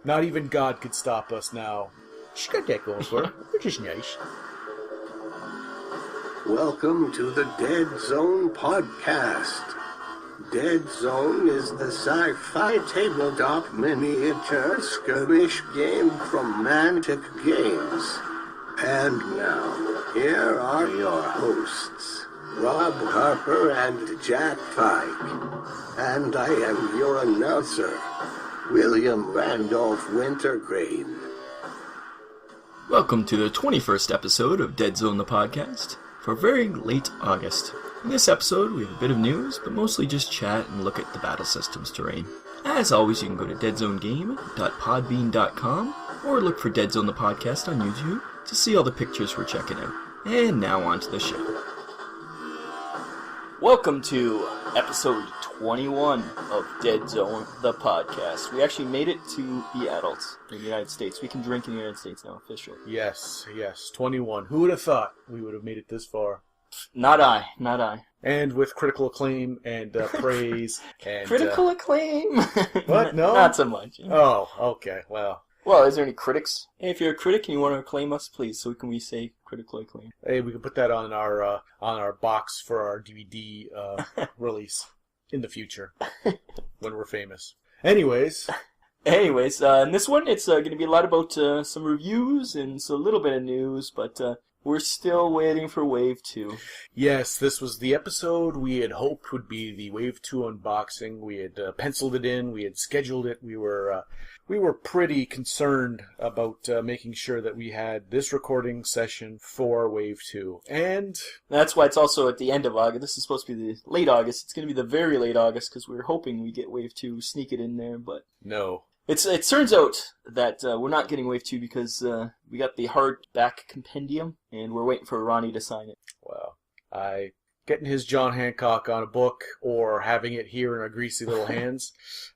Not even God could stop us now. She got that going for her, which is nice. Welcome to the Deadzone podcast. Deadzone is the sci-fi tabletop miniature skirmish game from Mantic Games. And now, here are your hosts, Rob Harper and Jack Pike. And I am your announcer, William Randolph Wintergreen. Welcome to the 21st episode of Deadzone the podcast for very late August. In this episode, we have a bit of news, but mostly just chat and look at the battle systems terrain. As always, you can go to deadzonegame.podbean.com or look for Deadzone the podcast on YouTube to see all the pictures we're checking out. And now on to the show. Welcome to episode 21 of Deadzone the podcast. We actually made it to the adults in the United States. We can drink in the United States now, officially. Yes, 21. Who would have thought we would have made it this far? Not I. And with critical acclaim and praise and... Critical acclaim? What? No? Not so much. Oh, okay, well... Well, is there any critics? Hey, if you're a critic and you want to acclaim us, please, so can we say critical acclaim? Hey, we can put that on our box for our DVD release in the future when we're famous. Anyways, in this one, it's going to be a lot about some reviews and a little bit of news, but we're still waiting for Wave 2. Yes, this was the episode we had hoped would be the Wave 2 unboxing. We had penciled it in, we had scheduled it, we were pretty concerned about making sure that we had this recording session for Wave 2. And that's why it's also at the end of August. This is supposed to be the late August. It's going to be the very late August because we were hoping we'd get Wave 2, sneak it in there, but... No. It turns out that we're not getting Wave 2 because we got the hardback compendium, and we're waiting for Ronnie to sign it. Well, getting his John Hancock on a book or having it here in our greasy little hands.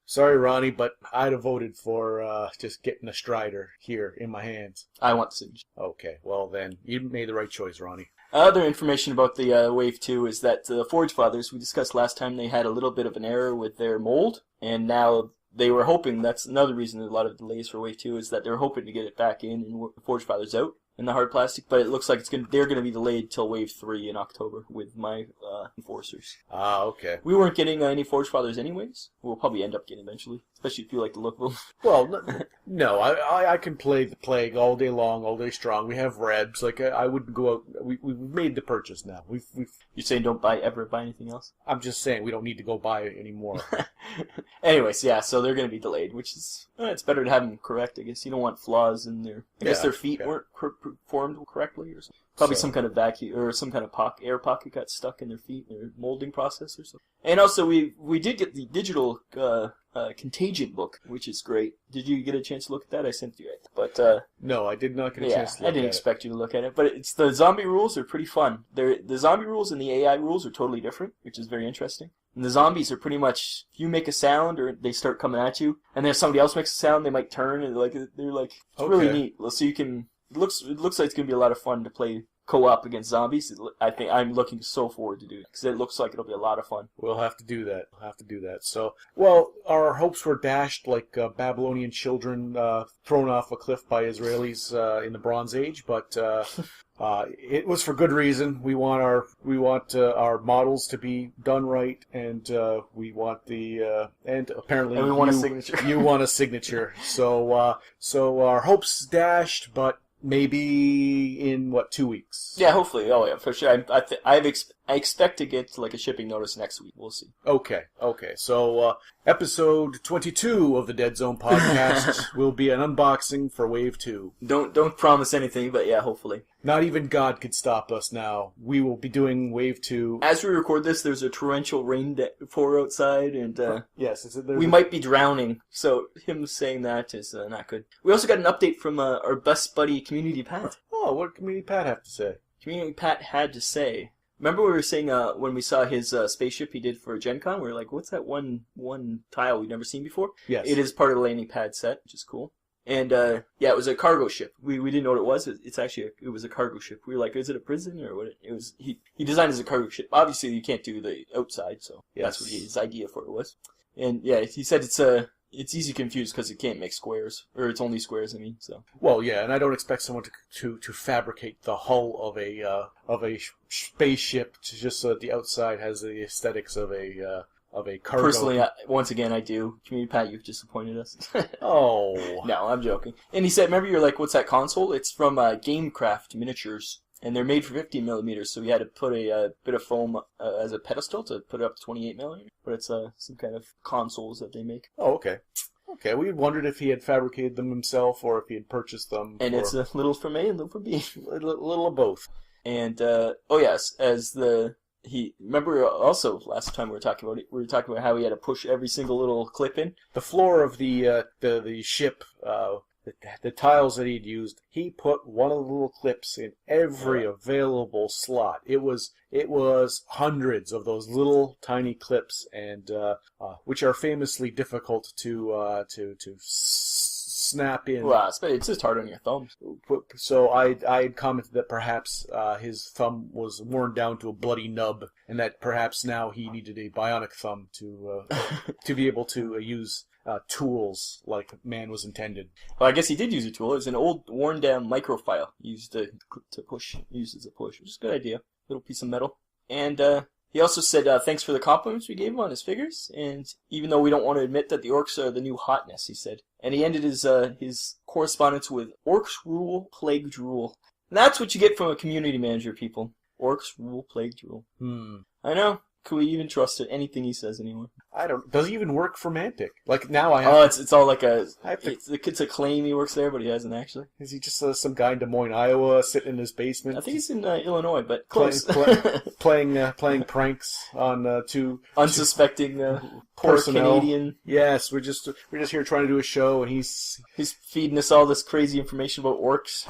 Sorry, Ronnie, but I'd have voted for just getting a Strider here in my hands. I want the signature. Okay, well then, you made the right choice, Ronnie. Other information about the Wave 2 is that the Forge Fathers, we discussed last time, they had a little bit of an error with their mold, and now... They were hoping, that's another reason there's a lot of delays for Wave 2, is that they're hoping to get it back in and Forge Fathers out in the hard plastic, but it looks like they're going to be delayed till Wave 3 in October with my Enforcers. Ah, okay. We weren't getting any Forge Fathers anyways. We'll probably end up getting eventually, especially if you like the look of them. Well, no, I can play the Plague all day long, all day strong. We have Rebs. Like, I wouldn't go out. We've made the purchase now. You're saying don't ever buy anything else? I'm just saying we don't need to go buy it anymore. Anyways, yeah, so they're going to be delayed, which is, it's better to have them correct, I guess. You don't want flaws in there. I guess their feet weren't formed correctly or something. Probably some kind of vacuum, or some kind of air pocket got stuck in their feet, in their molding process or something. And also, we did get the digital Contagion book, which is great. Did you get a chance to look at that? I sent you it. But, no, I did not get a chance to look at it. I didn't expect you to look at it. But the zombie rules are pretty fun. The zombie rules and the AI rules are totally different, which is very interesting. And the zombies are pretty much, if you make a sound or they start coming at you, and then if somebody else makes a sound, they might turn, and it's really neat. So you can, it looks like it's going to be a lot of fun to play co-op against zombies. I think I'm looking so forward to do it, because it looks like it'll be a lot of fun. We'll have to do that. So, well, our hopes were dashed like Babylonian children thrown off a cliff by Israelis in the Bronze Age, but it was for good reason. We want our models to be done right, and we want and apparently we want a signature. You want a signature. So our hopes dashed, but maybe in 2 weeks? Yeah, hopefully. Oh yeah, for sure. I expect to get like a shipping notice next week. We'll see. Okay. So episode 22 of the Deadzone podcast will be an unboxing for Wave 2. Don't promise anything, but yeah, hopefully. Not even God could stop us now. We will be doing Wave 2. As we record this, there's a torrential rain pour outside, and yes, we might be drowning. So him saying that is not good. We also got an update from our best buddy, Community Pat. Oh, what did Community Pat have to say? Community Pat had to say. Remember we were saying when we saw his spaceship he did for Gen Con, we were like, what's that one tile we've never seen before? Yes. It is part of the landing pad set, which is cool. And, yeah, it was a cargo ship. We didn't know what it was. It was a cargo ship. We were like, is it a prison or what? It was, he designed it as a cargo ship. Obviously, you can't do the outside, so yes. That's what his idea for it was. And, yeah, he said it's easy to confuse because it can't make squares, or it's only squares. I mean, so. Well, yeah, and I don't expect someone to fabricate the hull of a spaceship just so that the outside has the aesthetics of a cargo. Personally, once again, I do. Community Pat, you've disappointed us. Oh. No, I'm joking. And he said, remember, you're like, what's that console? It's from GameCraft Miniatures. And they're made for 15 millimeters, so we had to put a bit of foam as a pedestal to put it up to 28 millimeters. But it's some kind of consoles that they make. Oh, okay. Okay, we had wondered if he had fabricated them himself or if he had purchased them. And it's a little for A and little for B. A little of both. And, oh yes, remember also last time we were talking about how he had to push every single little clip in? The floor of the ship, the tiles that he'd used, he put one of the little clips in every available slot. It was hundreds of those little tiny clips, and which are famously difficult to snap in. Well, it's just hard on your thumbs. So I had commented that perhaps his thumb was worn down to a bloody nub, and that perhaps now he needed a bionic thumb to be able to use tools like man was intended. Well, I guess he did use a tool. It was an old, worn-down microfile used as a push, which is a good idea. Little piece of metal. And he also said thanks for the compliments we gave him on his figures, and even though we don't want to admit that the orcs are the new hotness, he said. And he ended his correspondence with orcs rule, plagued rule. And that's what you get from a community manager, people. Orcs rule, plagued rule. I know. Could we even trust anything he says anymore? I don't. Does he even work for Mantic? Like now, I have. Oh, it's all like a. The kid's a claim he works there, but he hasn't actually. Is he just some guy in Des Moines, Iowa, sitting in his basement? I think he's in Illinois, but close. playing pranks on two unsuspecting poor personnel. Canadian. Yes, we're just here trying to do a show, and he's feeding us all this crazy information about orcs.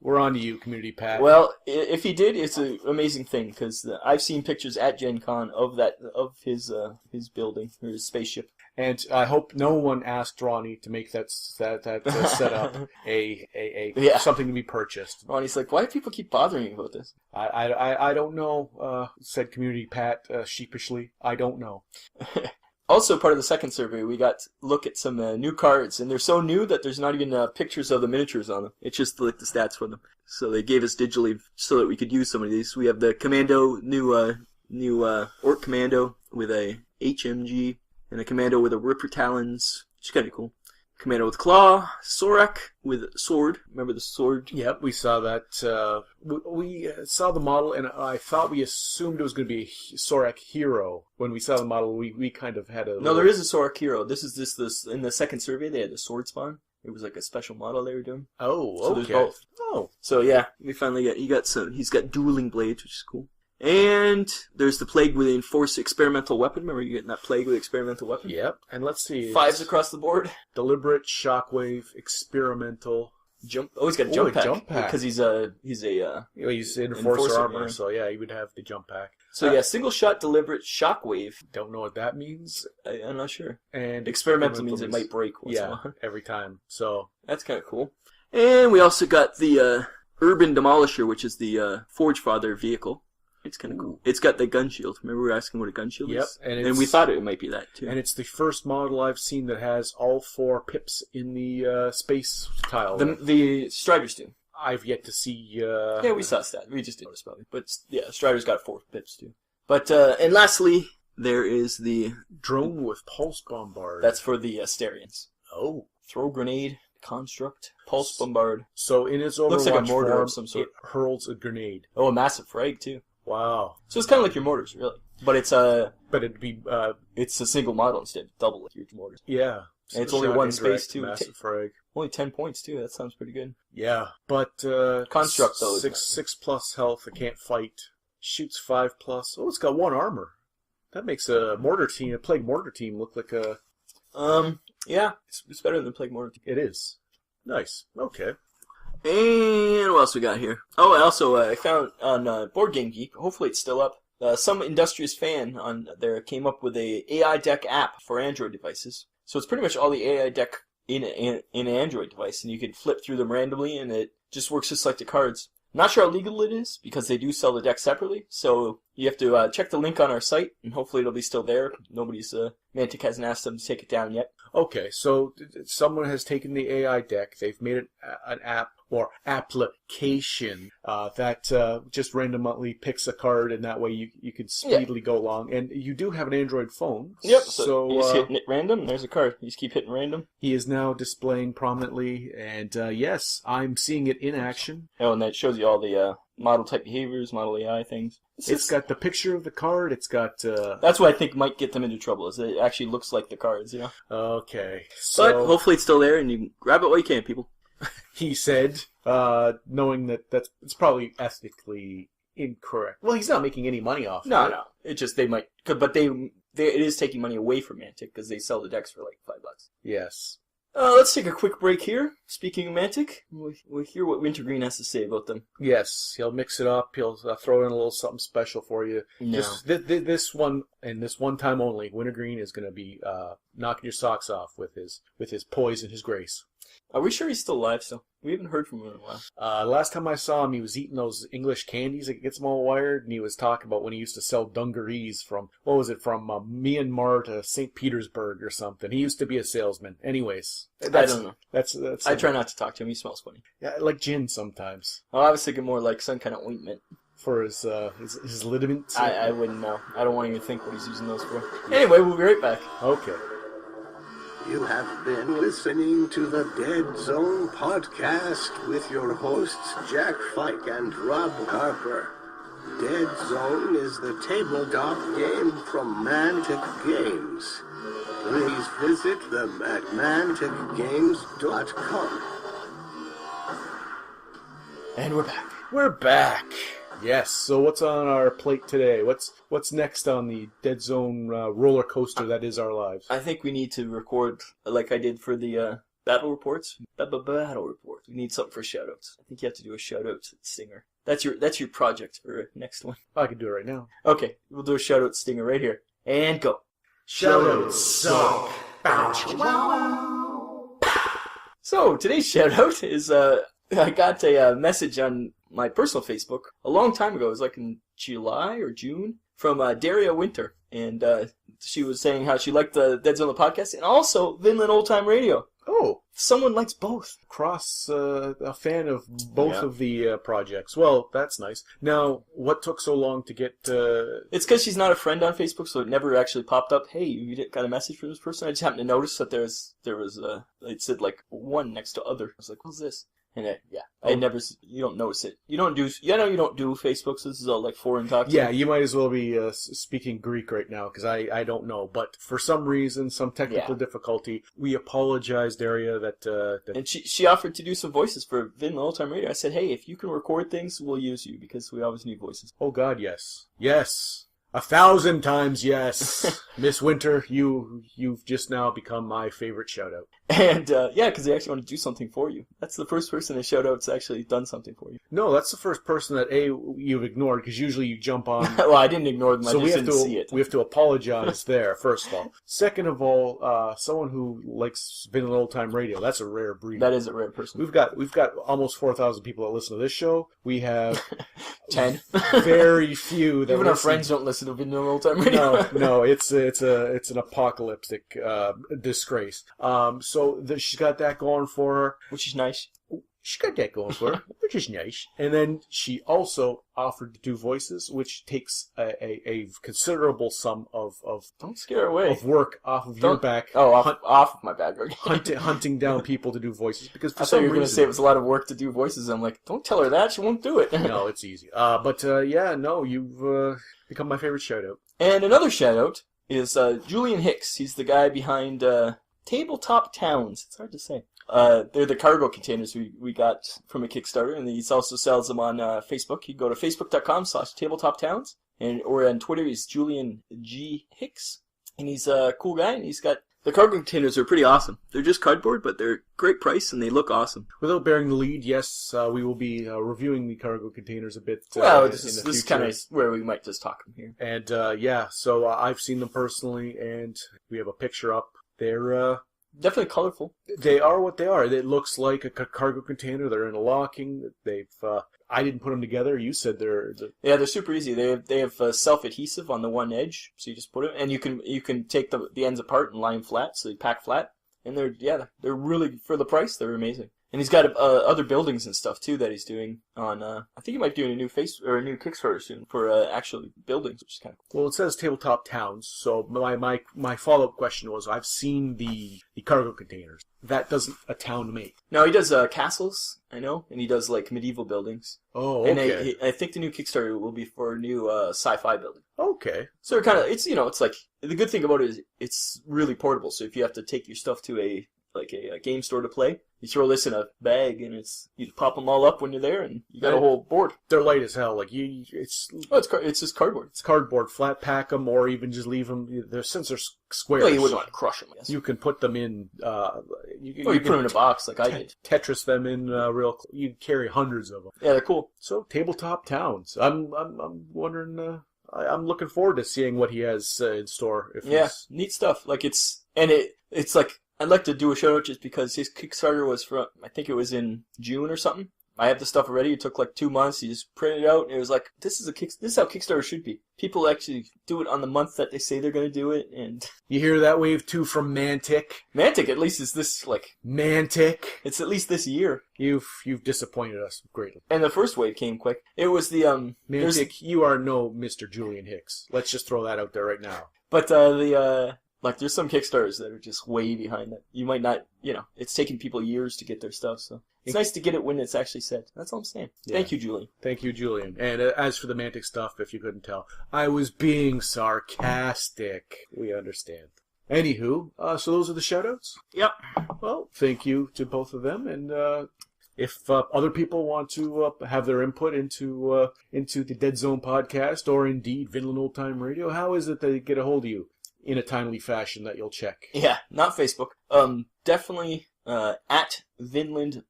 We're on to you, Community Pat. Well, if he did, it's an amazing thing because I've seen pictures at Gen Con of his building or his spaceship. And I hope no one asked Ronnie to make that setup something to be purchased. Ronnie's like, why do people keep bothering you about this? I don't know, said Community Pat sheepishly. I don't know. Also, part of the second survey, we got to look at some new cards, and they're so new that there's not even pictures of the miniatures on them. It's just like the stats for them. So they gave us digitally so that we could use some of these. We have the Commando, new Orc Commando with a HMG, and a Commando with a Ripper Talons, which is kind of cool. Commando with Claw, Sorak with Sword. Remember the sword? Yep, we saw that. We saw the model, and I thought we assumed it was going to be a Sorak Hero. When we saw the model, we kind of had a... No, there is a Sorak Hero. This is this in the second survey, they had the Sword Spawn. It was like a special model they were doing. Oh, okay. So there's both. Oh. So yeah, we finally he's got dueling blades, which is cool. And there's the Plague with the Enforced Experimental Weapon. Remember you getting that Plague with Experimental Weapon? Yep. And let's see. 5s across the board. Deliberate, Shockwave, Experimental. Jump. Oh, he's got a jump pack. Jump pack. Because he's Enforcer armor, so yeah, he would have the jump pack. So yeah, single shot, deliberate, Shockwave. Don't know what that means. I'm not sure. And experimental means it might break once in a while. Every time. So that's kind of cool. And we also got the Urban Demolisher, which is the Forge Father vehicle. It's kind of cool. It's got the gun shield. Remember we were asking what a gun shield is? Yep. And we thought it might be that, too. And it's the first model I've seen that has all 4 pips in the space tile. The Striders do. I've yet to see... Yeah, we saw that. We just didn't notice probably. But yeah, Striders got 4 pips, too. But, and lastly, there is the... Drone with Pulse Bombard. That's for the Asterians. Oh. Throw grenade, construct, pulse bombard. So in its Overwatch looks like a mortar form, of some sort. It hurls a grenade. Oh, a massive frag, too. Wow. So it's kind of like your mortars, really. But it's But it'd be... it's a single model instead, double like your mortars. Yeah. And it's only one space, too. Massive frag. Only 10 points, too. That sounds pretty good. Yeah, but... Construct, though. 6 plus health, it can't fight. Shoots 5 plus. Oh, it's got 1 armor. That makes a Plague Mortar team look like a... Yeah, it's better than Plague Mortar. It is. Nice. Okay. And what else we got here? Oh, also, I found on Board Game Geek, hopefully it's still up, some industrious fan on there came up with a AI deck app for Android devices. So it's pretty much all the AI deck in an Android device, and you can flip through them randomly, and it just works just like the cards. Not sure how legal it is, because they do sell the deck separately, so You have to check the link on our site, and hopefully it'll be still there. Mantic hasn't asked them to take it down yet. Okay, so someone has taken the AI deck. They've made it an app or application that just randomly picks a card, and that way you can speedily go along. And you do have an Android phone. Yep, so you just hit random, and there's a card. You just keep hitting random. He is now displaying prominently, and yes, I'm seeing it in action. Oh, and that shows you all the model type behaviors, model AI things. It's got the picture of the card. It's got... That's what I think might get them into trouble, is it actually looks like the cards, you know? Okay. So, but hopefully it's still there, and you can grab it while you can, people. He said, knowing that it's probably ethically incorrect. Well, he's not making any money off it. No. It's just they might... But it is taking money away from Mantic, because they sell the decks for like $5. Yes. Let's take a quick break here. Speaking of Mantic, we'll hear what Wintergreen has to say about them. Yes, he'll mix it up. He'll throw in a little something special for you. No. This one, and this one time only, Wintergreen is going to be knocking your socks off with his poise and his grace. Are we sure he's still alive still? We haven't heard from him in a while. Last time I saw him, he was eating those English candies that gets him all wired, and he was talking about when he used to sell dungarees from, from Myanmar to St. Petersburg or something. He used to be a salesman. Anyways. I don't know. That's I try not to talk to him. He smells funny. Yeah, like gin sometimes. Well, I was thinking more like some kind of ointment. For his ligaments? I wouldn't know. I don't want to even think what he's using those for. Anyway, we'll be right back. Okay. You have been listening to the Deadzone podcast with your hosts Jack Fike and Rob Harper. Deadzone is the tabletop game from Mantic Games. Please visit them at manticgames.com. And we're back. We're back. Yes. So what's on our plate today? What's next on the Deadzone roller coaster that is our lives? I think we need to record like I did for the battle reports. Battle reports. We need something for shoutouts. I think you have to do a shoutout stinger. That's your project for next one. I can do it right now. Okay, we'll do a shoutout stinger right here and go. Shoutouts suck. So today's shoutout is I got a message on my personal Facebook a long time ago. It was like in July or June from Daria Winter, and she was saying how she liked the Deadzone the podcast and also Vinland Old Time Radio. Oh, someone likes both. A fan of both of the projects. Well, that's nice. Now, what took so long to get? It's because she's not a friend on Facebook, so it never actually popped up. Hey, you got a message from this person? I just happened to notice that there was it said like one next to other. I was like, what's this? And I never. You don't notice it. You don't do Facebook. So this is all like foreign talk. Yeah, you might as well be speaking Greek right now because I don't know. But for some reason, some technical difficulty, we apologize, Daria. And she offered to do some voices for Vin the Old Time Radio. I said, hey, if you can record things, we'll use you because we always need voices. Oh God, yes, 1,000 times yes. Miss Winter, you've just now become my favorite shout-out. And, because they actually want to do something for you. That's the first person in shout-out's actually done something for you. No, that's the first person that, you've ignored, because usually you jump on... Well, I didn't ignore them, so I just didn't see it. We have to apologize there, first of all. Second of all, someone who likes Vinland Old Time Radio, that's a rare breed. That is a rare person. We've got almost 4,000 people that listen to this show. We have... 10. Very few that even our friends don't listen to Vinland Old Time Radio. No, it's an apocalyptic disgrace. So she's got that going for her, which is nice. She got that going for her, which is nice. And then she also offered to do voices, which takes a considerable sum of don't scare away of work off of your back. Oh, off of my back. hunting down people to do voices because for I thought you were going to say it was a lot of work to do voices. I'm like, don't tell her that; she won't do it. No, it's easy. You've become my favorite shout out. And another shout out is Julian Hicks. He's the guy behind Tabletop Towns. It's hard to say. They're the cargo containers we got from a Kickstarter, and he also sells them on Facebook. You can go to facebook.com/tabletoptowns, or on Twitter he's Julian G. Hicks, and he's a cool guy, and he's got the cargo containers are pretty awesome. They're just cardboard, but they're great price, and they look awesome. Without bearing the lead, yes, we will be reviewing the cargo containers a bit. This is kind of where we might just talk from here. And so I've seen them personally, and we have a picture up. Definitely colorful. They are what they are. It looks like a cargo container. They're interlocking. I didn't put them together. You said Yeah, they're super easy. They have self-adhesive on the one edge, so you just put it, and you can take the ends apart and lie them flat, so they pack flat. And they're really, for the price, they're amazing. And he's got other buildings and stuff too that he's doing on. I think he might be doing a new Kickstarter soon for actual buildings, which is kind of cool. Well, it says tabletop towns. So my follow-up question was, I've seen the cargo containers. That doesn't a town make. No, he does castles, I know, and he does like medieval buildings. Oh, okay. And I think the new Kickstarter will be for a new sci-fi building. Okay. So it's like the good thing about it is it's really portable. So if you have to take your stuff to a game store to play, you throw this in a bag and you pop them all up when you're there, and you got a whole board. They're light as hell. Like it's just cardboard. It's cardboard. Flat pack them, or even just leave them. Since they're squares. Well, you wouldn't want to crush them. I guess. You can put them in. You put them in a box like I did. Tetris them in You carry hundreds of them. Yeah, they're cool. So tabletop towns. I'm wondering. I'm looking forward to seeing what he has in store. Neat stuff. Like it's like. I'd like to do a shout out just because his Kickstarter was from, I think it was in June or something. I have the stuff already. It took like 2 months. He just printed it out, and it was like, this is how Kickstarter should be. People actually do it on the month that they say they're going to do it, and you hear that wave too from Mantic. Mantic, at least, is this like Mantic. It's at least this year. You've disappointed us greatly. And the first wave came quick. It was the Mantic. You are no Mr. Julian Hicks. Let's just throw that out there right now. But like, there's some Kickstarters that are just way behind that. You might not, it's taking people years to get their stuff, so it's nice to get it when it's actually set. That's all I'm saying. Yeah. Thank you, Julian. Thank you, Julian. And as for the Mantic stuff, if you couldn't tell, I was being sarcastic. We understand. Anywho, so those are the shoutouts? Yep. Well, thank you to both of them, and if other people want to have their input into the Deadzone podcast, or indeed Vinland Old Time Radio, how is it they get a hold of you? In a timely fashion that you'll check. Yeah, not Facebook. Definitely at Vinland.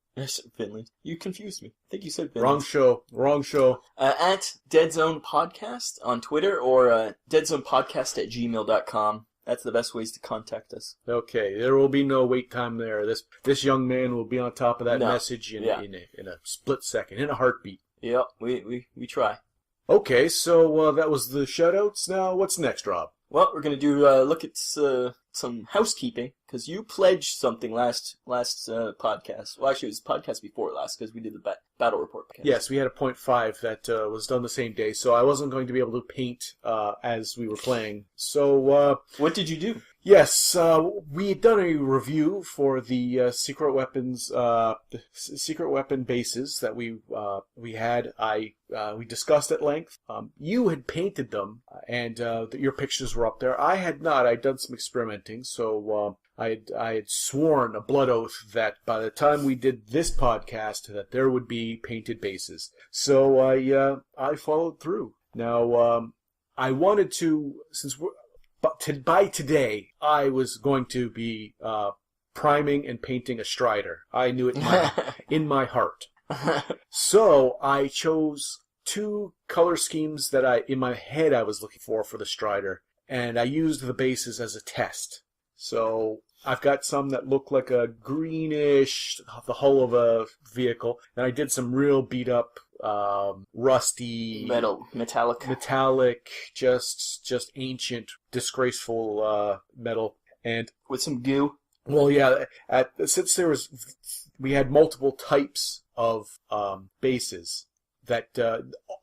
Vinland. You confused me. I think you said Vinland. Wrong show. At Deadzone Podcast on Twitter, or deadzonepodcast@gmail.com. That's the best ways to contact us. Okay, there will be no wait time there. This young man will be on top of that message in a split second, in a heartbeat. Yep, we try. Okay, so that was the shoutouts. Now, what's next, Rob? Well, we're going to do look at some housekeeping, because you pledged something last podcast. Well, actually, it was the podcast before last, because we did the Battle Report podcast. Yes, we had a 0.5 that was done the same day, so I wasn't going to be able to paint as we were playing. So, what did you do? Yes, we had done a review for the secret weapon bases that we had. We discussed at length. You had painted them, and your pictures were up there. I had not. I'd done some experimenting, so I had sworn a blood oath that by the time we did this podcast, that there would be painted bases. So I followed through. Now I wanted to, but by today, I was going to be priming and painting a Strider. I knew it in my heart. So I chose 2 color schemes that in my head I was looking for the Strider, and I used the bases as a test. So I've got some that look like a greenish, the hull of a vehicle, and I did some real beat up, rusty, metallic, just ancient, disgraceful metal, and with some goo. Well, yeah. Since we had multiple types of bases that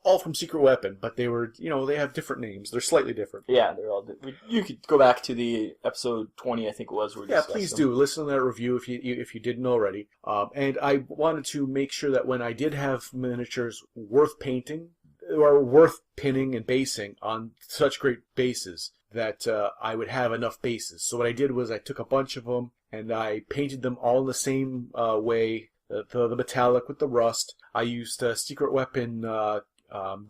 all from Secret Weapon, but they were, they have different names. They're slightly different. Yeah, they're all different. You could go back to the episode 20, I think it was. Where we please them. Do listen to that review if you didn't already. And I wanted to make sure that when I did have miniatures worth painting or worth pinning and basing on such great bases, that I would have enough bases. So what I did was I took a bunch of them and I painted them all in the same way. The metallic with the rust. I used Secret Weapon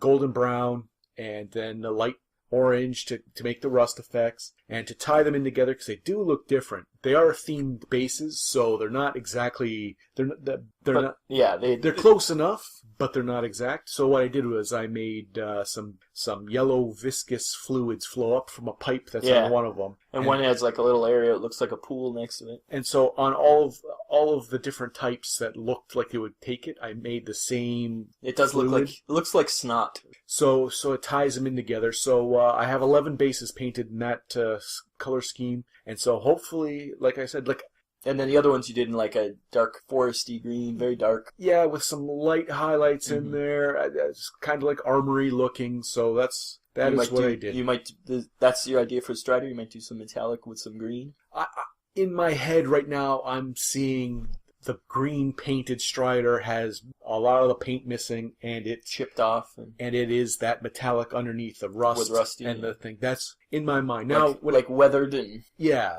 golden brown, and then the light orange to make the rust effects, and to tie them in together because they do look different. They are themed bases, so they're not exactly they're close enough, but they're not exact. So what I did was I made some yellow viscous fluids flow up from a pipe that's on one of them, and one has like a little area. It looks like a pool next to it. And so on all of the different types that looked like it would take it, I made the same. It does fluid. it looks like snot. So it ties them in together. So I have 11 bases painted in that color scheme, and so hopefully, like I said, and then the other ones you did in like a dark foresty green, very dark. Yeah, with some light highlights in there. It's kind of like armory looking. So that is what I did. That's your idea for Strider. You might do some metallic with some green. In my head right now, I'm seeing the green painted Strider has a lot of the paint missing, and it's chipped off, and it is that metallic underneath the rust with rusty and the thing. That's in my mind now. Like weathered and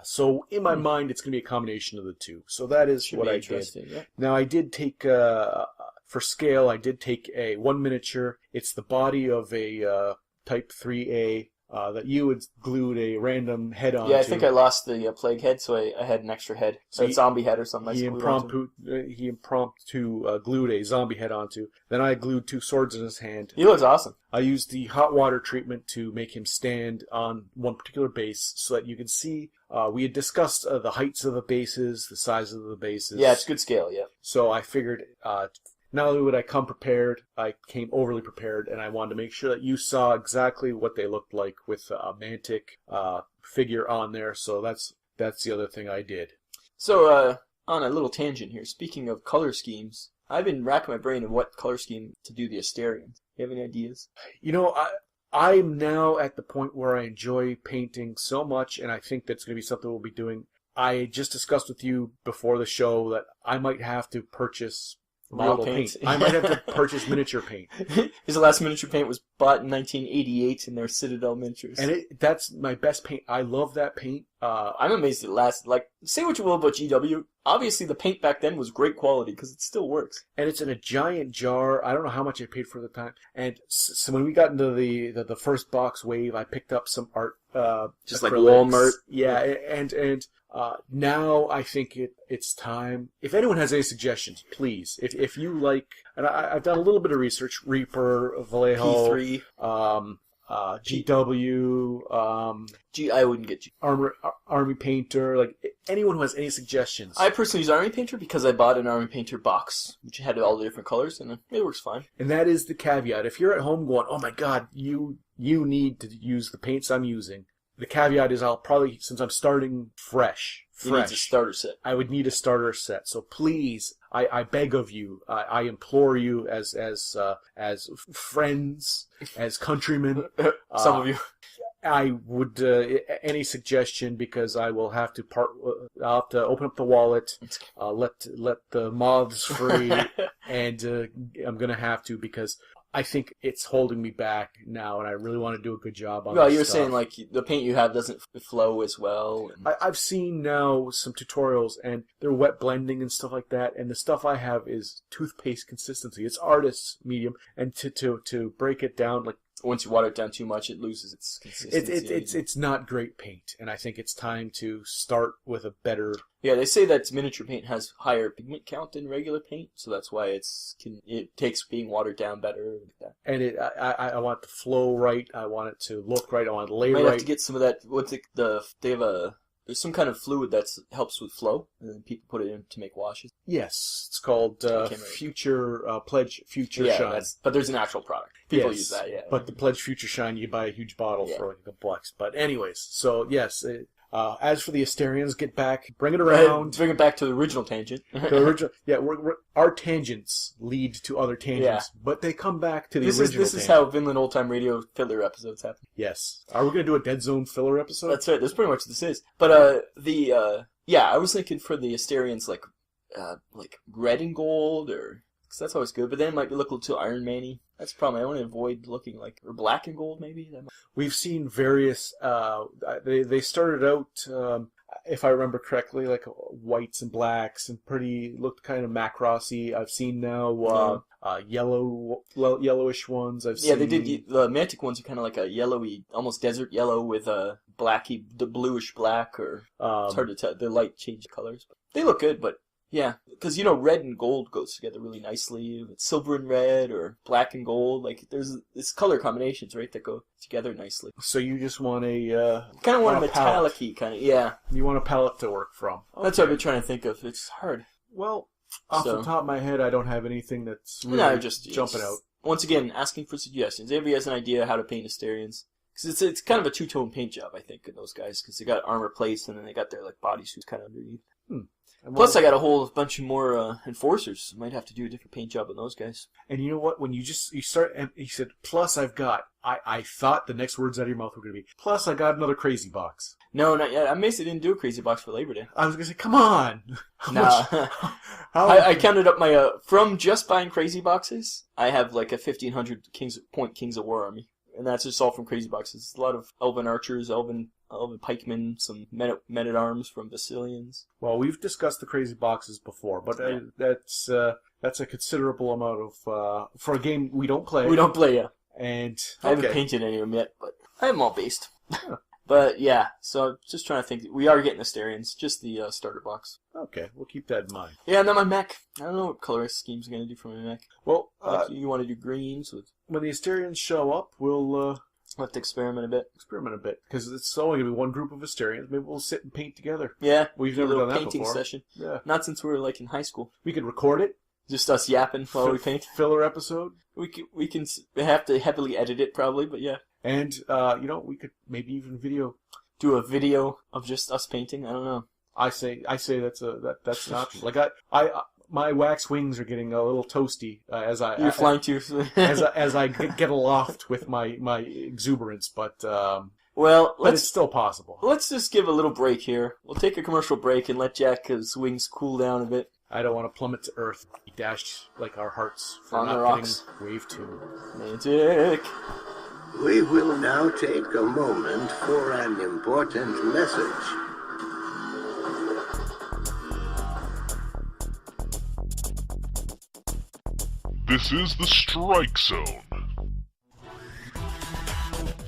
so in my mind, it's going to be a combination of the two. So that is what I did. Yeah. Now I did take for scale. I did take one miniature. It's the body of a Type 3A. That you had glued a random head on. Yeah, I think I lost the plague head, so I had an extra head. So a zombie head or something. He impromptu glued a zombie head onto. Then I glued 2 swords in his hand. He looks awesome. I used the hot water treatment to make him stand on one particular base so that you can see. We had discussed the heights of the bases, the size of the bases. Yeah, it's good scale, yeah. So I figured... not only would I come prepared, I came overly prepared, and I wanted to make sure that you saw exactly what they looked like with a Mantic figure on there. So that's the other thing I did. So on a little tangent here, speaking of color schemes, I've been racking my brain of what color scheme to do the Asterians. You have any ideas? I'm now at the point where I enjoy painting so much, and I think that's going to be something we'll be doing. I just discussed with you before the show that I might have to purchase model paint. I might have to purchase miniature paint. His last miniature paint was bought in 1988 in their Citadel miniatures. And that's my best paint. I love that paint. I'm amazed it lasted. Like, say what you will about GW, obviously the paint back then was great quality because it still works. And it's in a giant jar. I don't know how much I paid for the time. And so when we got into the first box wave, I picked up some art. Just like Walmart. Yeah, and now I think it's time. If anyone has any suggestions, please. If you like, and I've done a little bit of research. Reaper, Vallejo, P3, GW. I wouldn't get G. Army Painter. Like anyone who has any suggestions. I personally use Army Painter because I bought an Army Painter box, which had all the different colors, and it works fine. And that is the caveat. If you're at home going, oh my God, you need to use the paints I'm using. The caveat is I'll probably, since I'm starting fresh, you need a starter set. I would need a starter set. So please, I beg of you, I implore you as friends, as countrymen. Some of you. I would any suggestion because I will have to I'll have to open up the wallet, let the moths free, and I'm gonna have to because I think it's holding me back now, and I really want to do a good job on. Well, this you're stuff. saying like the paint you have doesn't flow as well. I've seen now some tutorials, and they're wet blending and stuff like that. And the stuff I have is toothpaste consistency. It's artist's medium, and to break it down like. Once you water it down too much, it loses its consistency. It's not great paint, and I think it's time to start with a better. Yeah, they say that miniature paint has higher pigment count than regular paint, so that's why it takes being watered down better. And I want it to flow right. I want it to look right. I want it to lay right. You might have to get some of that. They have there's some kind of fluid that helps with flow, and then people put it in to make washes. Yes, it's called Pledge Future Shine. But there's an actual product. People use that, yeah. But the Pledge Future Shine, you buy a huge bottle for like $1. But anyways, so yes. As for the Asterians, bring it around. Bring it back to the original tangent. Our tangents lead to other tangents, but they come back to the original tangent. This is how Vinland Old Time Radio filler episodes happen. Yes. Are we going to do a Deadzone filler episode? That's right. That's pretty much what this is. But I was thinking for the Asterians like red and gold, because that's always good. But then it might look a little too Iron Man-y. That's the problem. I want to avoid looking or black and gold maybe. We've seen various. They started out. if I remember correctly, like whites and blacks and looked kind of Macrossy. I've seen now yellowish ones. I've seen. Yeah, they did. The Mantic ones are kind of like a yellowy, almost desert yellow with a the bluish black, or it's hard to tell. The light change colors. But they look good, but yeah, because red and gold goes together really nicely. It's silver and red, or black and gold. Like there's color combinations, right, that go together nicely. So you just want a kind of want a metallic-y kind of, yeah. You want a palette to work from. Okay. That's what I've been trying to think of. It's hard. Well, off the top of my head, I don't have anything that's really jumping out. Once again, asking for suggestions. Everybody has an idea how to paint Asterians. Because it's kind of a two-tone paint job, I think, in those guys. Because they got armor plates, and then they got their bodysuits kind of underneath. Plus, I got a whole bunch of more enforcers. Might have to do a different paint job on those guys. And you know what? When you start, and he said, plus I've got, I thought the next words out of your mouth were going to be, plus I got another crazy box. No, not yet. I basically didn't do a crazy box for Labor Day. I was going to say, come on! Nah. I counted up my, from just buying crazy boxes, I have like a 1,500 Kings of War army. And that's just all from crazy boxes. A lot of Elven archers, Elven pikemen, some men-at-arms from Basilians. Well, we've discussed the crazy boxes before, but that's a considerable amount of for a game we don't play. We don't play, yeah. And I haven't painted any of them yet, but I have them all based. But yeah, so just trying to think. We are getting Asterians, just the starter box. Okay, we'll keep that in mind. Yeah, and then my mech. I don't know what color scheme's going to do for my mech. Well, you want to do greens with. When the Asterians show up, we'll have to experiment a bit. Because it's only going to be one group of Asterians. Maybe we'll sit and paint together. Yeah, we've never done that painting before. Session. Yeah, not since we were in high school. We could record it. Just us yapping while we paint. Filler episode. We can have to heavily edit it probably, but yeah. And we could maybe even do a video of just us painting. I don't know. I say that's an option. Like my wax wings are getting a little toasty You're flying too as I get aloft with my exuberance, but it's still possible. Let's just give a little break here. We'll take a commercial break and let Jack's wings cool down a bit. I don't want to plummet to earth. He dashed like our hearts for on not the rocks. Getting wave 2. Magic. We will now take a moment for an important message. This is the Strike Zone.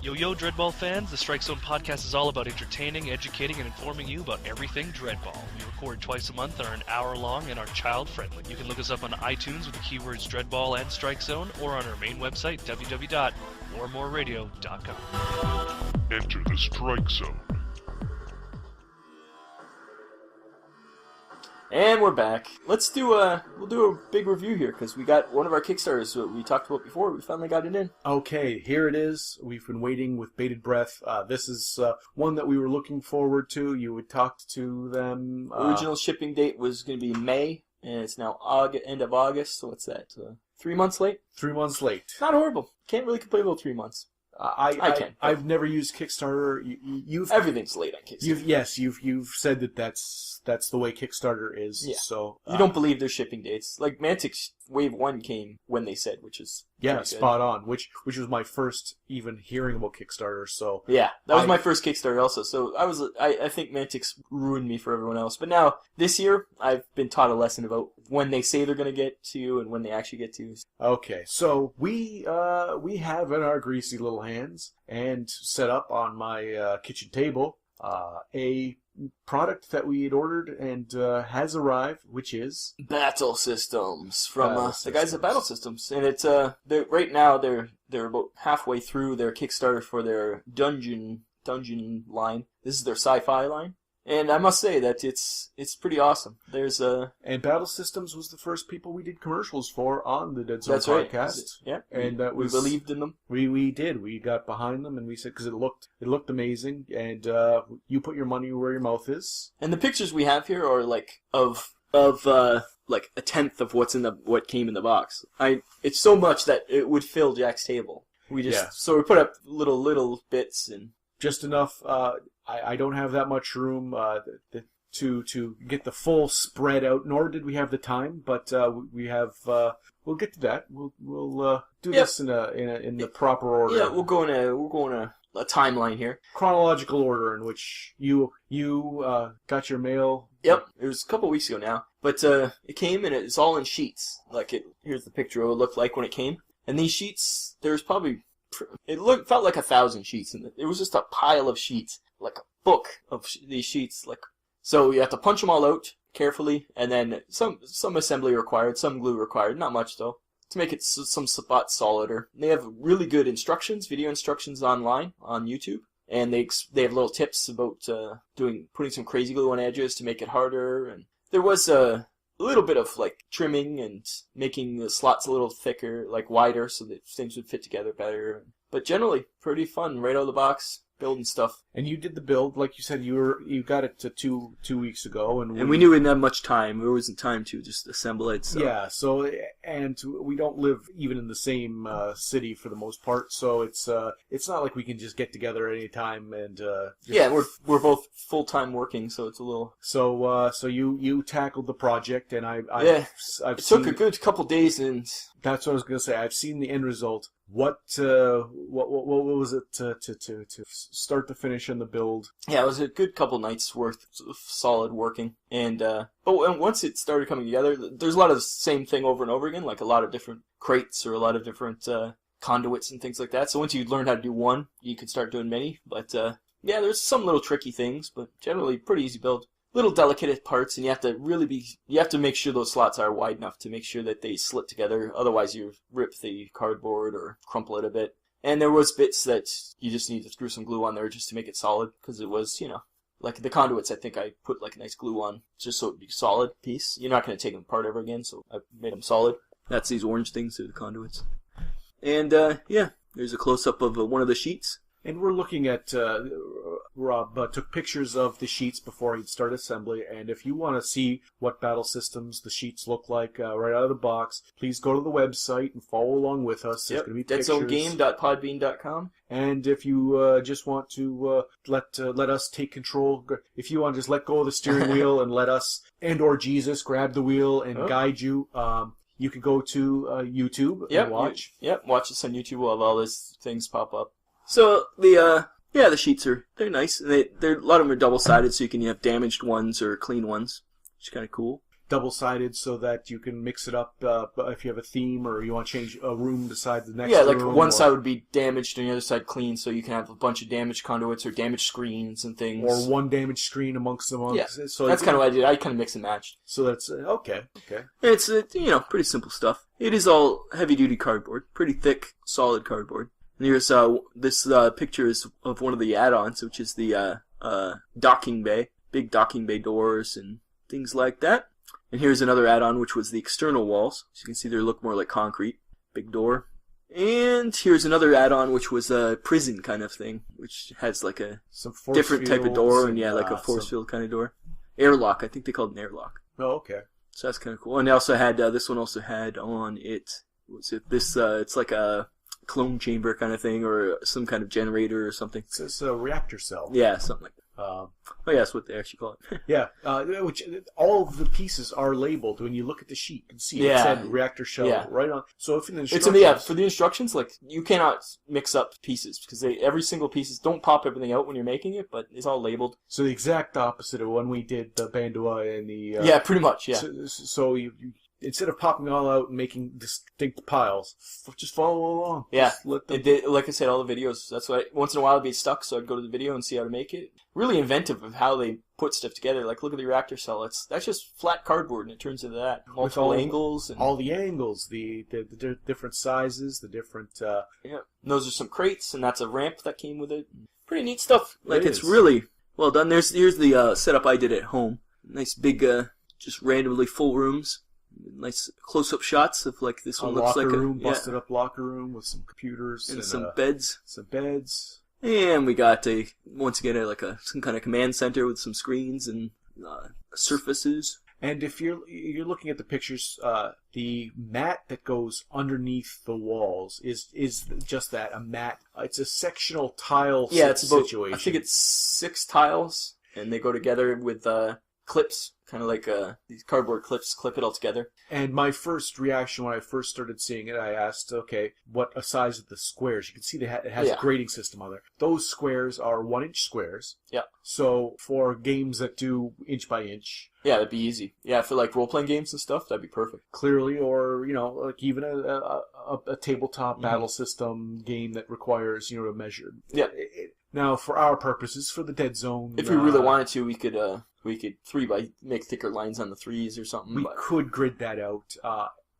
Yo, Dreadball fans, the Strike Zone podcast is all about entertaining, educating, and informing you about everything Dreadball. We record twice a month, are an hour long, and are child-friendly. You can look us up on iTunes with the keywords Dreadball and Strike Zone, or on our main website, www.moremoreradio.com. Enter the Strike Zone. And we're back. We'll do a big review here, because we got one of our Kickstarters that we talked about before. We finally got it in. Okay, here it is. We've been waiting with bated breath. This is one that we were looking forward to. You had talked to them. Original shipping date was going to be May, and it's now end of August, so what's that? 3 months late? 3 months late. Not horrible. Can't really complain about 3 months. I can. I've never used Kickstarter. Everything's late on Kickstarter. You've said that's the way Kickstarter is. Yeah. So you don't believe their shipping dates. Like Mantic's Wave 1 came when they said, which is spot on. Which was my first even hearing about Kickstarter. So yeah, that was my first Kickstarter also. So I think Mantic's ruined me for everyone else. But now this year I've been taught a lesson about when they say they're going to get to you and when they actually get to you. Okay, so we have in our greasy little hands and set up on my kitchen table a product that we had ordered and has arrived, which is Battle Systems from the guys at Battle Systems, and it's right now they're about halfway through their Kickstarter for their dungeon line. This is their sci-fi line. And I must say that it's pretty awesome. And Battle Systems was the first people we did commercials for on the Deadzone podcast. Right. Yeah, and that was we believed in them. We did. We got behind them, and we said because it looked amazing, and you put your money where your mouth is. And the pictures we have here are like of like a tenth of what came in the box. It's so much that it would fill Jack's table. So we put up little bits and just enough. I don't have that much room to get the full spread out, nor did we have the time. But we have. We'll get to that. We'll do this in the proper order. Yeah, we'll go in a a timeline here. Chronological order in which you got your mail. Yep, it was a couple weeks ago now. But it came and it's all in sheets. Here's the picture of what it looked like when it came. And these sheets, there's probably, felt like 1,000 sheets. And it was just a pile of sheets, like a book of these sheets. So you have to punch them all out carefully, and then some assembly required, some glue required, not much though, to make it some spots solider. They have really good instructions, video instructions online on YouTube, and they have little tips about putting some crazy glue on edges to make it harder. And there was a little bit of trimming and making the slots a little thicker, wider, so that things would fit together better. But generally, pretty fun right out of the box. Building stuff. And you did the build, like you said, you got it to two weeks ago, and we knew we didn't have much time. There wasn't time to just assemble it. So. Yeah. So and we don't live even in the same city for the most part, so it's not like we can just get together at any time and. Yeah, we're both full-time working, so it's a little. So you tackled the project, and I've it took a good couple days, and that's what I was going to say. I've seen the end result. What was it to start to finish in the build? Yeah, it was a good couple nights worth of solid working, and but once it started coming together, there's a lot of the same thing over and over again, like a lot of different crates or a lot of different conduits and things like that. So once you learn how to do one, you can start doing many. But yeah, there's some little tricky things, but generally pretty easy build. Little delicate parts, and you have to make sure those slots are wide enough to make sure that they slit together. Otherwise, you rip the cardboard or crumple it a bit. And there was bits that you just need to screw some glue on there just to make it solid, because it was, like the conduits. I think I put a nice glue on just so it'd be a solid piece. You're not going to take them apart ever again, so I made them solid. That's these orange things, they're the conduits. And yeah, there's a close up of one of the sheets. And we're looking at, Rob took pictures of the sheets before he'd start assembly, and if you want to see what battle systems the sheets look like right out of the box, please go to the website and follow along with us. There's going to be pictures. DeadzoneGame.podbean.com. And if you just want to let us take control, if you want to just let go of the steering wheel and let us or Jesus grab the wheel and guide you, you can go to YouTube and watch. Watch us on YouTube while all these things pop up. So the sheets they're nice. They're a lot of them are double-sided, so you can have damaged ones or clean ones, which is kind of cool. Double-sided so that you can mix it up if you have a theme or you want to change a room beside the next room. Yeah, like one side would be damaged and the other side clean, so you can have a bunch of damaged conduits or damaged screens and things. Or one damaged screen amongst them. Yeah, so that's kind of what I did. I kind of mix and matched. So that's okay. It's pretty simple stuff. It is all heavy-duty cardboard, pretty thick, solid cardboard. And here's this picture is of one of the add-ons, which is the docking bay, big docking bay doors and things like that. And here's another add-on, which was the external walls. So you can see they look more like concrete, big door. And here's another add-on, which was a prison kind of thing, which has some different type of door and like a force field kind of door. Airlock, I think they called it an airlock. Oh, okay. So that's kind of cool. And they also had this one also had on it. What's it? This it's like a clone chamber kind of thing, or some kind of generator or something. It's a reactor cell. Yeah, something like that. Yeah, that's what they actually call it. Yeah, which all of the pieces are labeled. When you look at the sheet, you can see it said reactor shell right on. So if in the instructions... for the instructions, you cannot mix up pieces, because every single piece don't pop everything out when you're making it, but it's all labeled. So the exact opposite of when we did the Bandua and the... yeah, pretty much, yeah. So you instead of popping it all out and making distinct piles, just follow along. Yeah, like I said, all the videos, that's why once in a while I'd be stuck, so I'd go to the video and see how to make it. Really inventive of how they put stuff together. Look at the reactor cell. That's just flat cardboard, and it turns into that. Multiple angles. And all the angles, the different sizes, the different... Yeah, and those are some crates, and that's a ramp that came with it. Pretty neat stuff. It's really well done. Here's the setup I did at home. Nice big, just randomly full rooms. Nice close-up shots of this one looks like a busted up locker room with some computers and some beds. And we got once again some kind of command center with some screens and surfaces. And if you're looking at the pictures, the mat that goes underneath the walls is just that, a mat. It's a sectional tile situation. I think it's 6 tiles, and they go together with clips, kind of like these cardboard clips, clip it all together. And my first reaction when I first started seeing it, I asked, okay, what size of the squares? You can see it has a grading system on there. Those squares are 1-inch squares. Yeah. So for games that do inch by inch. Yeah, that'd be easy. Yeah, for like role-playing games and stuff, that'd be perfect. Clearly, or, like even a tabletop battle system game that requires, to measure. Yeah. Now, for our purposes, for the Dead Zone... If we really wanted to, we could make thicker lines on the 3s or something. We could grid that out.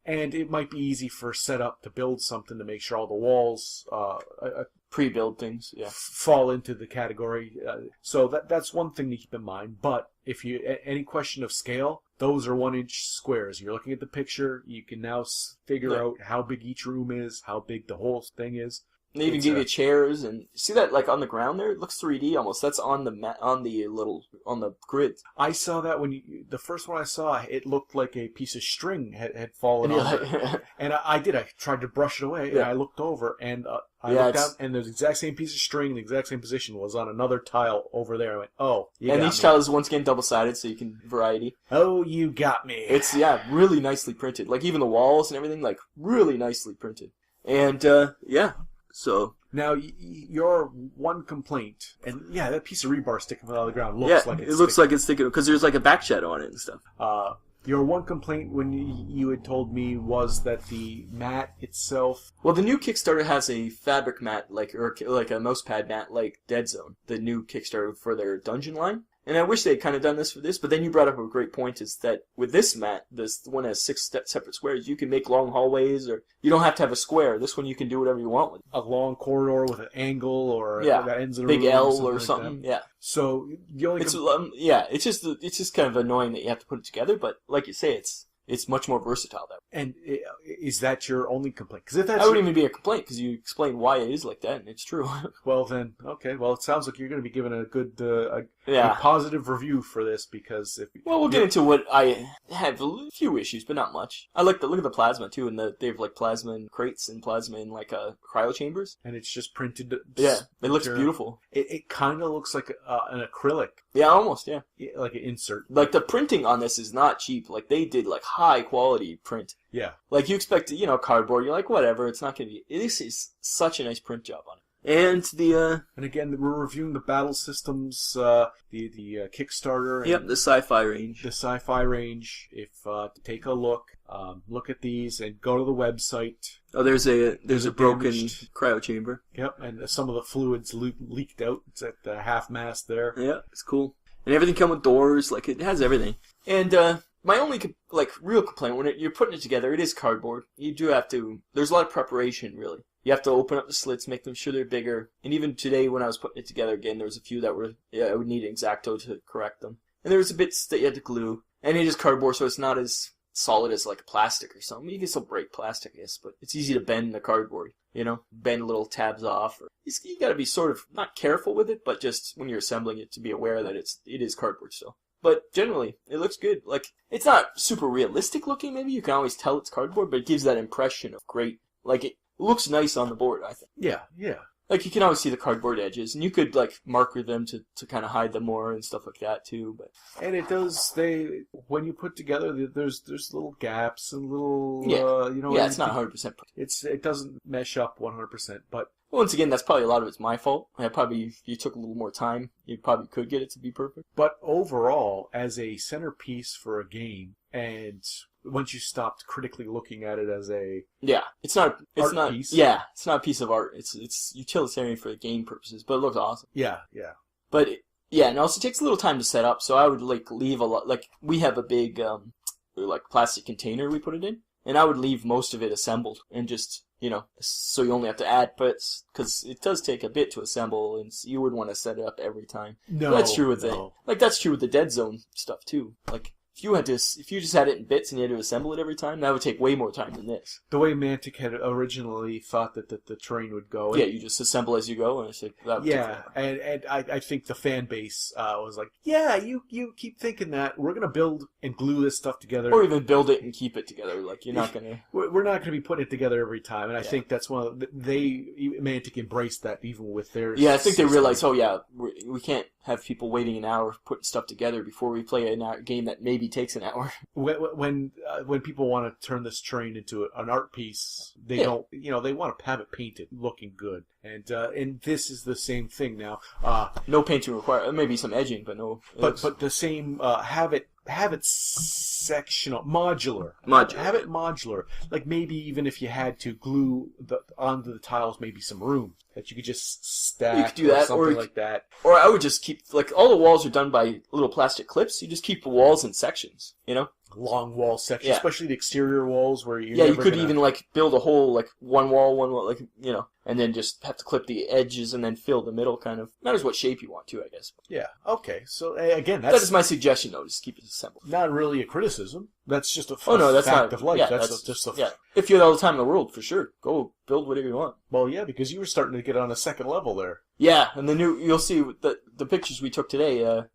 And it might be easy for setup to build something to make sure all the walls pre-build things, fall into the category. So that's one thing to keep in mind. But if you any question of scale, those are 1-inch squares. You're looking at the picture. You can now figure out how big each room is, how big the whole thing is. They even give you chairs, and see that like on the ground there? It looks 3D almost. That's on the grid. I saw that the first one I saw, it looked like a piece of string had fallen on. And I tried to brush it away, and I looked over, and I looked down, and the exact same piece of string, the exact same position was on another tile over there. I went, oh, you got me. And each tile is once again double-sided, so you can variety. Oh, you got me. It's really nicely printed. Like even the walls and everything, like really nicely printed. And So now your one complaint, and that piece of rebar sticking out of the ground looks like it's sticking because there's like a back shadow on it and stuff. Your one complaint when you had told me was that the mat itself. Well, the new Kickstarter has a fabric mat or a mousepad mat like Deadzone, the new Kickstarter for their dungeon line. And I wish they had kind of done this for this, but then you brought up a great point, is that with this mat, this one has 6 separate squares, you can make long hallways, or you don't have to have a square. This one you can do whatever you want with. A long corridor with an angle, or that ends in a big room, L or something. Like So the only it's just kind of annoying that you have to put it together, but like you say, it's much more versatile that way. And is that your only complaint? Because if that's that wouldn't even be a complaint, because you explain why it is like that, and it's true. Well then, okay. Well, it sounds like you're going to be given a good, a positive review for this, because we'll get into what I have a few issues, but not much. I like look at the plasma too, and they have like plasma in crates and plasma in like cryo chambers, and it's just printed. Yeah, it looks beautiful. It kind of looks like an acrylic. Yeah, almost. Yeah, like an insert. Like the printing on this is not cheap. Like they did like high quality print. Yeah. Like you expect, cardboard. You're like, whatever. It's not going to be. This is such a nice print job on it. And again, we're reviewing the battle systems, the Kickstarter. Yep, the sci-fi range. The sci-fi range. If take a look at these and go to the website. Oh, there's a broken cryo chamber. Yep, and some of the fluids leaked out. It's at the half mast there. Yeah, it's cool. And everything come with doors. Like it has everything. And my only real complaint when you're putting it together, it is cardboard. You do have to. There's a lot of preparation, really. You have to open up the slits, make them sure they're bigger. And even today, when I was putting it together again, there was a few that were, I would need an X-Acto to correct them. And there was a bits that you had to glue. And it is cardboard, so it's not as solid as like plastic or something. You can still break plastic, I guess, but it's easy to bend the cardboard, bend little tabs off. You gotta be sort of, not careful with it, but just when you're assembling it to be aware that it is cardboard still. But generally, it looks good. Like, it's not super realistic looking, maybe. You can always tell it's cardboard, but it gives that impression of great, it looks nice on the board, I think. Yeah. Like, you can always see the cardboard edges, and you could, marker them to kind of hide them more and stuff like that, too. But and it does, when you put together, there's little gaps and little, it's not 100%. It doesn't mesh up 100%, but... Once again, that's probably a lot of it's my fault. If you took a little more time, you probably could get it to be perfect. But overall, as a centerpiece for a game, and once you stopped critically looking at it as a it's not piece. Yeah, it's not a piece of art. It's utilitarian for the game purposes, but it looks awesome. Yeah. But and also it takes a little time to set up. So I would leave a lot. We have a big plastic container we put it in, and I would leave most of it assembled and just. So you only have to add bits, because it does take a bit to assemble, and you would want to set it up every time. No, that's true with that's true with the Deadzone stuff too. if you just had it in bits and you had to assemble it every time, that would take way more time than this. The way Mantic had originally thought that the terrain would go. Yeah, you just assemble as you go, and it's like, that would take forever. and I think the fan base was like, yeah, you keep thinking that. We're going to build and glue this stuff together. Or even build it and keep it together. Like, you're not going to... We're not going to be putting it together every time, and I think that's one of Mantic embraced that even with their... Yeah, I think they realized, we can't have people waiting an hour putting stuff together before we play a game that maybe takes an hour. When people want to turn this terrain into an art piece, they don't, they want to have it painted, looking good, and this is the same thing now. No painting required. Maybe some edging, but no. But the same. Have it sectional, modular. Have it modular. Like maybe even if you had to glue onto the tiles, maybe some room that you could just stack. You could do that, something like that. Or I would just keep, like, all the walls are done by little plastic clips. You just keep the walls in sections, Long wall section, especially the exterior walls where you. Yeah, you could even like build a whole like one wall, like and then just have to clip the edges and then fill the middle. Kind of matters what shape you want to, I guess. Yeah. Okay. So again, that is my suggestion, though. Just keep it simple. Not really a criticism. That's just a that's fact not, of life. Yeah, that's just a If you had all the time in the world, for sure, go build whatever you want. Well, yeah, because you were starting to get on a second level there. Yeah, and you'll see the pictures we took today.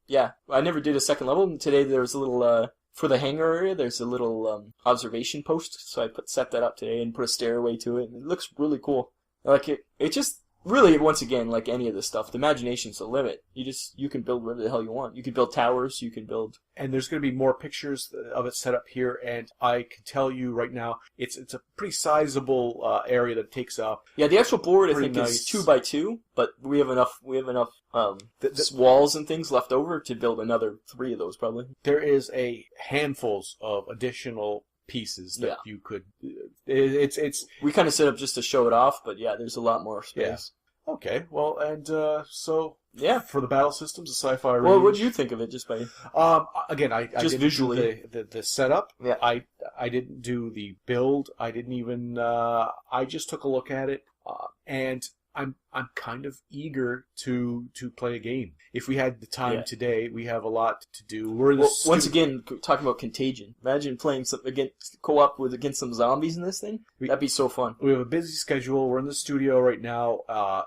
I never did a second level, and today there was a little. For the hangar area, there's a little observation post, so I set that up today and put a stairway to it. And it looks really cool. Like it just really, once again, like any of this stuff, the imagination's the limit. You can build whatever the hell you want. You can build towers. You can build. And there's going to be more pictures of it set up here, and I can tell you right now, it's a pretty sizable area that it takes up. Yeah, the actual board I think nice. is 2x2, but we have enough walls and things left over to build another 3 of those probably. There is a handfuls of additional pieces that you could. It's we kind of set up just to show it off, but yeah, there's a lot more space. Yeah. Okay, well, and so for the battle systems, the sci-fi range. Well, what do you think of it, just by? Again, I just didn't visually do the setup. Yeah. I didn't do the build. I didn't even. I just took a look at it, and I'm kind of eager to play a game. If we had the time today, we have a lot to do. We're in once again talking about Contagion. Imagine playing co-op against some zombies in this thing. That'd be so fun. We have a busy schedule. We're in the studio right now,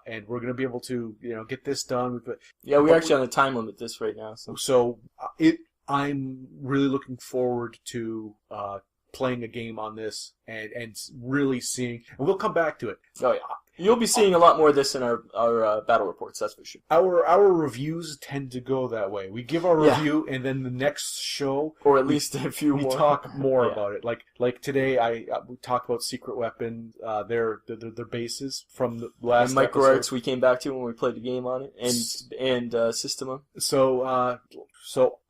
and we're going to be able to get this done. We're actually on a time limit this right now. So I'm really looking forward to playing a game on this and really seeing. And we'll come back to it. Oh yeah. You'll be seeing a lot more of this in our battle reports, that's for sure. Our reviews tend to go that way. We give our review, and then the next show, or at least a few more, we talk more about it. Like today, we talked about Secret Weapon, their bases from the last and MicroArts episode. We came back to when we played the game on it, and Systema. So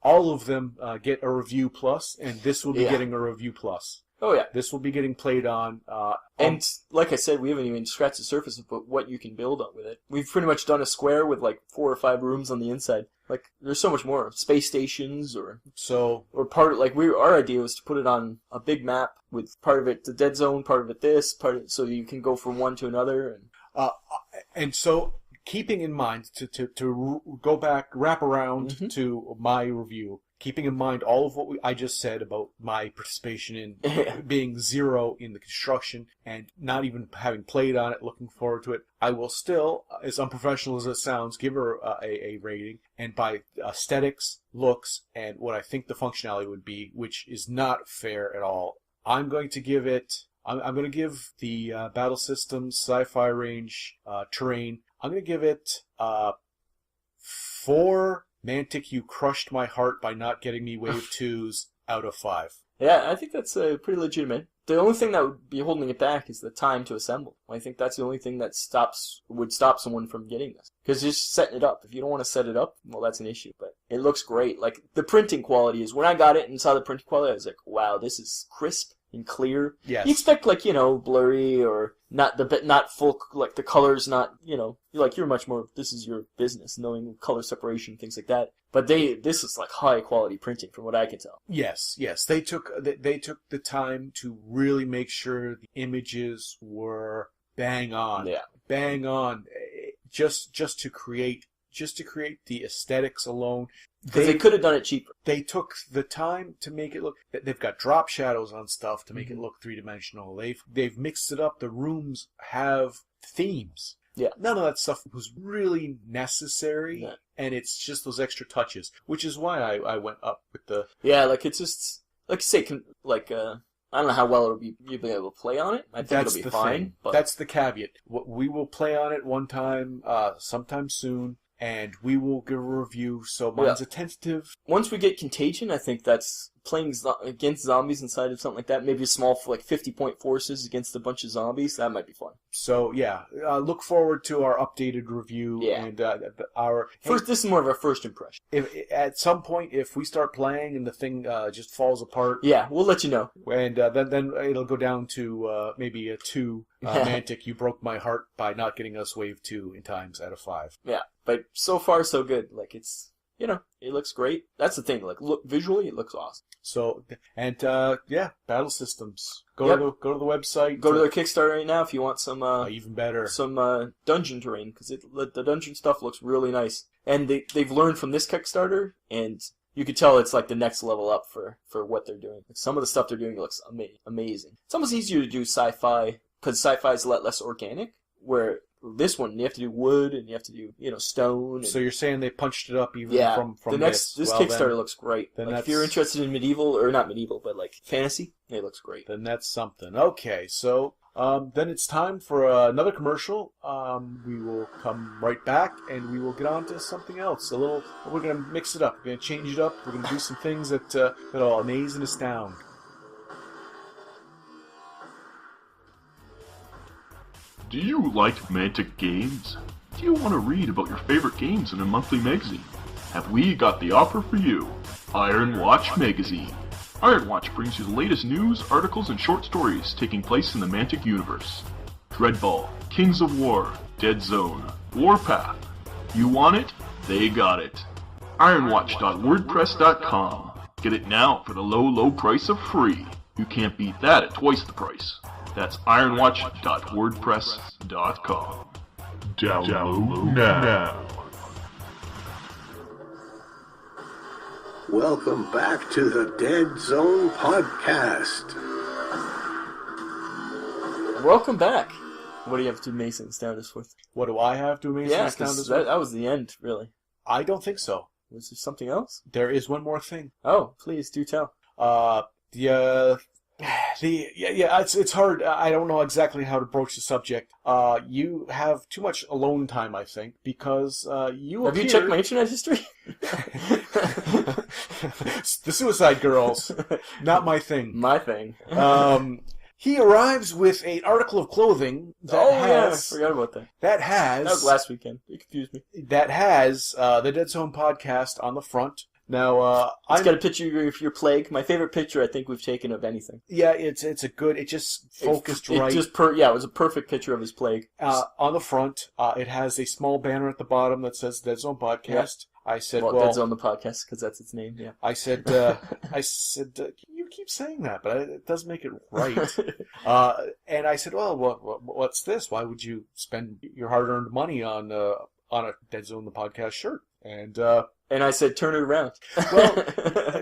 all of them get a review plus, and this will be getting a review plus. Oh yeah, this will be getting played on. And like I said, we haven't even scratched the surface of what you can build with it. We've pretty much done a square with like 4 or 5 rooms on the inside. Like there's so much more space stations, or our idea was to put it on a big map with part of it the dead zone, part of it this, so you can go from one to another. And so keeping in mind to go back, wrap around to my review. Keeping in mind all of what I just said about my participation in being 0 in the construction and not even having played on it, looking forward to it, I will still, as unprofessional as it sounds, give her a rating. And by aesthetics, looks, and what I think the functionality would be, which is not fair at all, I'm going to give it. I'm going to give the battle systems, sci-fi range, terrain. I'm going to give it 4. Mantic, you crushed my heart by not getting me wave 2s out of 5. Yeah, I think that's pretty legitimate. The only thing that would be holding it back is the time to assemble. I think that's the only thing that would stop someone from getting this. Because just setting it up. If you don't want to set it up, well, that's an issue. But it looks great. Like, the printing quality is, when I got it and saw the printing quality, I was like, wow, this is crisp and clear. Yes. You expect, like, blurry or not full, like, the colors not, you're much more, this is your business, knowing color separation, things like that. But this is like high quality printing from what I can tell. Yes. They took the time to really make sure the images were bang on. Yeah. Bang on. Just to create just to create the aesthetics alone. Because they could have done it cheaper. They took the time to make it look. They've got drop shadows on stuff to make it look 3-dimensional. They've mixed it up. The rooms have themes. Yeah. None of that stuff was really necessary, and it's just those extra touches, which is why I went up with the... Yeah, like, it's just, like you say, I don't know how well you'll be able to play on it. I think That's it'll be the fine. thing. But... That's the caveat. We will play on it one time, sometime soon, and we will give a review, so mine's a tentative. Once we get Contagion, I think that's playing against zombies inside of something like that. Maybe a small, 50-point forces against a bunch of zombies. That might be fun. So, yeah, look forward to our updated review. Yeah. And our... This is more of a first impression. If at some point, if we start playing and the thing just falls apart... Yeah, we'll let you know. And then it'll go down to maybe a 2. Mantic, you broke my heart by not getting us wave 2 in times out of 5. Yeah, but so far so good. Like, it's... it looks great. That's the thing. Like, visually, it looks awesome. So, and battle systems. Go to the website. Go to their Kickstarter right now if you want some. Even better. Some dungeon terrain, because the dungeon stuff looks really nice. And they've learned from this Kickstarter, and you could tell it's like the next level up for what they're doing. Some of the stuff they're doing looks amazing. It's almost easier to do sci-fi because sci-fi is a lot less organic. Where this one, you have to do wood and you have to do, stone. And... So you're saying they punched it up even from this Kickstarter then, looks great. Then if you're interested in medieval, or not medieval, but like fantasy, it looks great. Then that's something. Okay, so then it's time for another commercial. We will come right back and we will get on to something else. We're going to mix it up. We're going to change it up. We're going to do some things that'll amaze and astound. Do you like Mantic games? Do you want to read about your favorite games in a monthly magazine? Have we got the offer for you? Iron Watch Magazine. Iron Watch brings you the latest news, articles, and short stories taking place in the Mantic universe. Dreadball, Kings of War, Deadzone, Warpath. You want it? They got it. Ironwatch.wordpress.com. Get it now for the low price of free. You can't beat that at twice the price. That's ironwatch.wordpress.com. Download now. Welcome back to the Deadzone Podcast. Welcome back. What do you have to Mason astound us with? What do I have to amaze and astound us with? That was the end, really. I don't think so. Was there something else? There is one more thing. Oh, please do tell. It's hard. I don't know exactly how to broach the subject. You have too much alone time, I think, because Have you checked my internet history? The Suicide Girls, not my thing. My thing. He arrives with an article of clothing that I forgot about that. That was last weekend. You confused me. That has the Deadzone Podcast on the front. Now, it's got a picture of your plague. My favorite picture I think we've taken of anything. Yeah, it's a good. It just focused right. It was a perfect picture of his plague. On the front, it has a small banner at the bottom that says Deadzone Podcast. Yeah. I said, Deadzone the Podcast, because that's its name. Yeah. I said, you keep saying that, but it doesn't make it right. And I said, well, what's this? Why would you spend your hard-earned money on a Deadzone the Podcast shirt? And I said, turn it around. Well,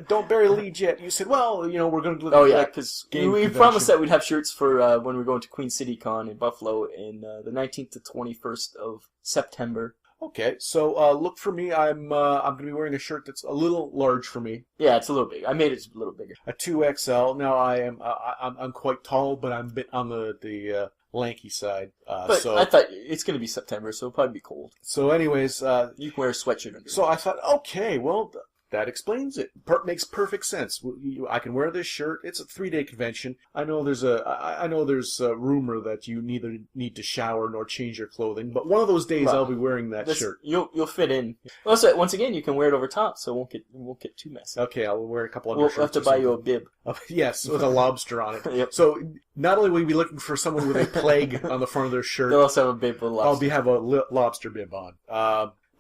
don't bury the lead yet. You said, well, we're going to do because we promised that we'd have shirts for when we're going to Queen City Con in Buffalo in the 19th to 21st of September. Okay, so look for me. I'm going to be wearing a shirt that's a little large for me. Yeah, it's a little big. I made it a little bigger. A 2XL. Now I'm quite tall, but I'm a bit on the lanky side. But I thought it's going to be September, so it'll probably be cold. So anyways... you can wear a sweatshirt under it. So I thought, okay, well, that explains it. Makes perfect sense. I can wear this shirt. It's a 3-day convention. I know there's a rumor that you neither need to shower nor change your clothing, but one of those days I'll be wearing that shirt. You'll fit in. Also, once again, you can wear it over top, so it won't get too messy. Okay, I'll wear a couple undershirts. We'll have to buy you a bib. Yes, with a lobster on it. Yep. So not only will we be looking for someone with a plague on the front of their shirt, they'll also have a bib with a lobster. I'll have a lobster bib on.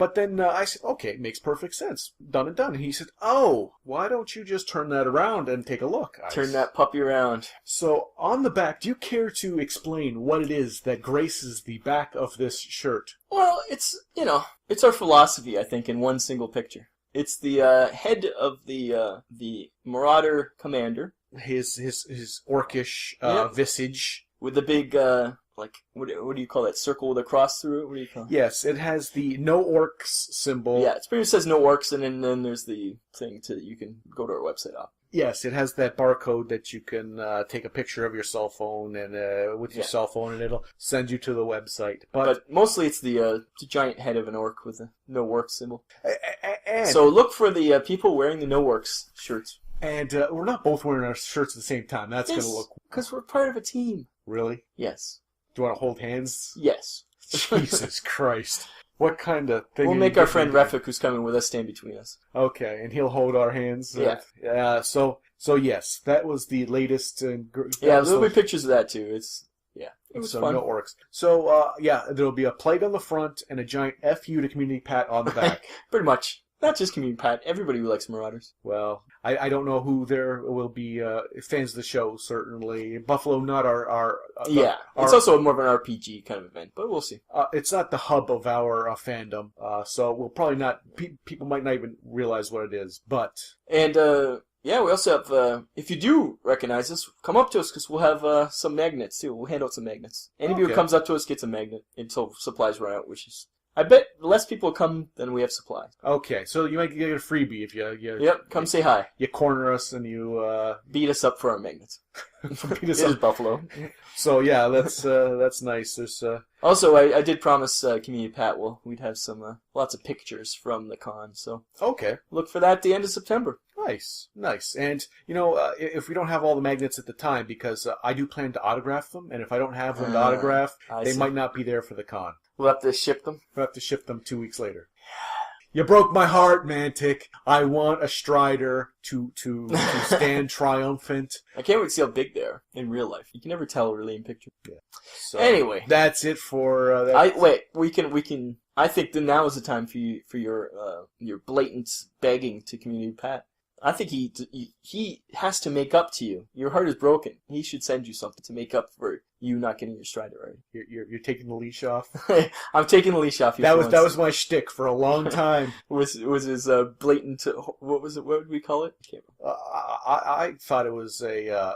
But then I said, okay, it makes perfect sense. Done and done. And he said, oh, why don't you just turn that around and take a look? Turn that puppy around. So on the back, do you care to explain what it is that graces the back of this shirt? Well, it's our philosophy, I think, in one single picture. It's the head of the Marauder commander. His orcish Yep. visage. With the big, what do you call that? Circle with a cross through it? What do you call it? Yes, it has the no orcs symbol. Yeah, it pretty much says no orcs, and then there's the thing you can go to our website off. Yes, it has that barcode that you can take a picture of your cell phone and with your cell phone, and it'll send you to the website. But mostly it's the giant head of an orc with a no orcs symbol. And, So look for the people wearing the no orcs shirts. And we're not both wearing our shirts at the same time. That's going to look... Because we're part of a team. Really? Yes. Do you want to hold hands? Yes. Jesus Christ. What kind of thing? We'll make our friend Refik, who's coming with us, stand between us. Okay, and he'll hold our hands. Yeah. So yes, that was the latest. There'll be pictures of that too. It was fun. No orcs. So there'll be a plague on the front and a giant FU to Community Pat on the back. Pretty much. Not just Community Pat. Everybody who likes Marauders. Well, I don't know who there will be fans of the show. Certainly, Buffalo, not our it's also more of an RPG kind of event, but we'll see. It's not the hub of our fandom, so we'll probably not. People might not even realize what it is. But we also have. If you do recognize us, come up to us because we'll have some magnets too. We'll hand out some magnets. Anybody who comes up to us gets a magnet until supplies run out, which is. I bet less people come than we have supplies. Okay, so you might get a freebie if you Yep, come say hi. You corner us and you beat us up for our magnets. beat us It is up. Buffalo. So yeah, that's nice. There's Also, I did promise Community Pat we'd have some lots of pictures from the con. So okay. Look for that at the end of September. Nice. And if we don't have all the magnets at the time, because I do plan to autograph them, and if I don't have them to autograph, they might not be there for the con. We'll have to ship them. We'll have to ship them 2 weeks later. You broke my heart, Mantic. I want a Strider to stand triumphant. I can't wait to see how big they are in real life. You can never tell really in picture. Yeah. So, anyway, that's it for that. We can. I think that now is the time for your blatant begging to Community Pat. I think he has to make up to you. Your heart is broken. He should send you something to make up for you not getting your Strider right. You're taking the leash off. I'm taking the leash off. That was my shtick for a long time. was his blatant? What was it? What would we call it? I can't remember. I thought it was a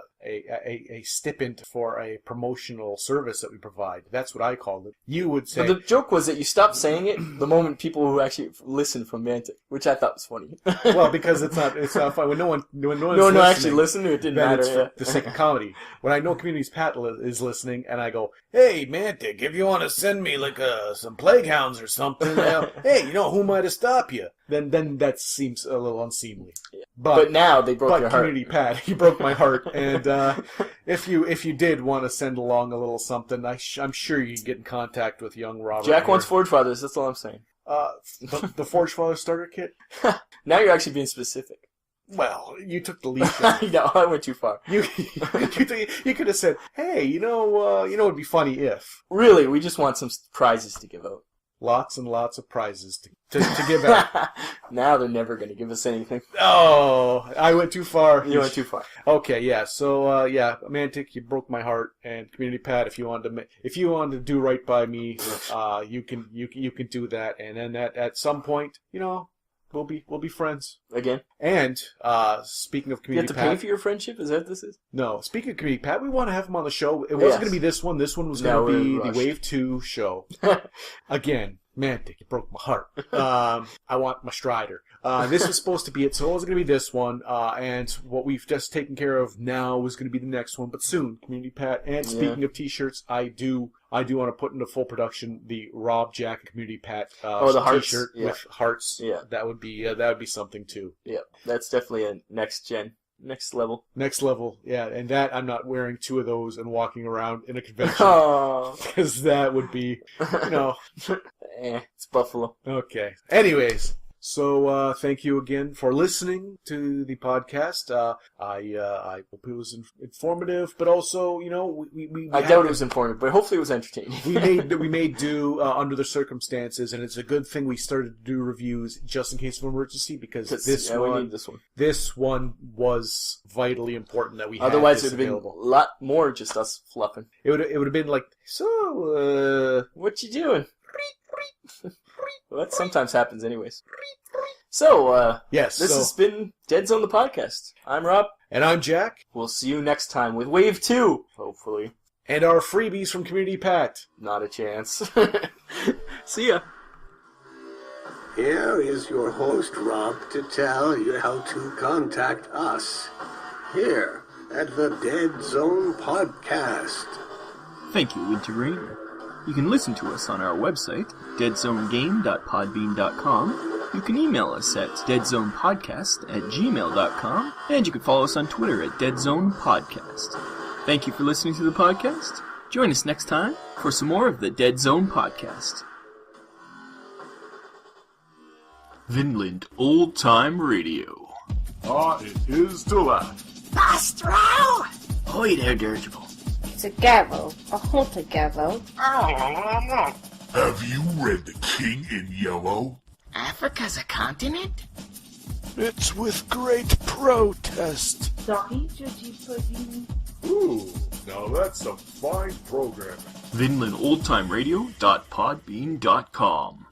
stipend for a promotional service that we provide. That's what I called it. You would say. But the joke was that you stopped saying it the moment people who actually listen from Mantic, which I thought was funny. Well, because it's not fun when no one actually listened. It didn't matter. It's for the sake of comedy. When I know Community's Pat is listening, and I go, "Hey, Mantic, if you want to send me like some plague hounds or something, hey, who might have stopped you?" Then that seems a little unseemly. Yeah. But now they broke your heart. Community Pat, he broke my heart. And if you did want to send along a little something, I'm sure you can get in contact with young Robert. Jack wants Forge Fathers. That's all I'm saying. The Forge Father starter kit. Now you're actually being specific. Well, you took the lead. No, I went too far. You could have said, "Hey, it'd be funny if." Really, we just want some prizes to give out. Lots and lots of prizes to give out. Now they're never going to give us anything. Oh, I went too far. You went too far. Okay, yeah. So, Mantic, you broke my heart, and Community Pat, if you wanted to do right by me, you can do that, and then at some point, we'll be friends again. And speaking of Community Pat, you have to pay for your friendship. Is that what this is? No. Speaking of Community Pat, we want to have him on the show. It wasn't going to be this one. This one was going to be the Wave 2 show. Again, Mantic, you broke my heart. I want my Strider. This was supposed to be it, so it wasn't going to be this one. And what we've just taken care of now was going to be the next one, but soon, Community Pat. And speaking of T-shirts, I do want to put into full production the Rob Jack Community Pat the hearts. T-shirt with hearts. Yeah, that would be something too. Yeah, that's definitely a next level. Next level, yeah. And that I'm not wearing 2 of those and walking around in a convention because that would be, it's Buffalo. Okay. Anyways, So thank you again for listening to the podcast. I hope it was informative, but also, we I doubt it was informative, but hopefully it was entertaining. we made do under the circumstances, and it's a good thing we started to do reviews just in case of emergency, because we need this one. This one was vitally important that we had. Otherwise, this it would have been available. a lot more just us fluffing. It would have been like, so what you doing? Well, that sometimes happens anyways. So, yes, this has been Deadzone the podcast. I'm Rob. And I'm Jack. We'll see you next time with Wave 2, hopefully. And our freebies from Community Pact. Not a chance. See ya. Here is your host, Rob, to tell you how to contact us here at the Deadzone Podcast. Thank you, Winter. You can listen to us on our website, deadzonegame.podbean.com. You can email us at deadzonepodcast@gmail.com, and you can follow us on Twitter at deadzonepodcast. Thank you for listening to the podcast. Join us next time for some more of the Deadzone podcast. Vinland Old Time Radio. It is to laugh. Astro! Ahoy there, Dirigible. Together, a whole together. Have you read The King in Yellow? Africa's a continent? It's with great protest. Ooh, now that's some fine programming. VinlandOldTimeRadio.podbean.com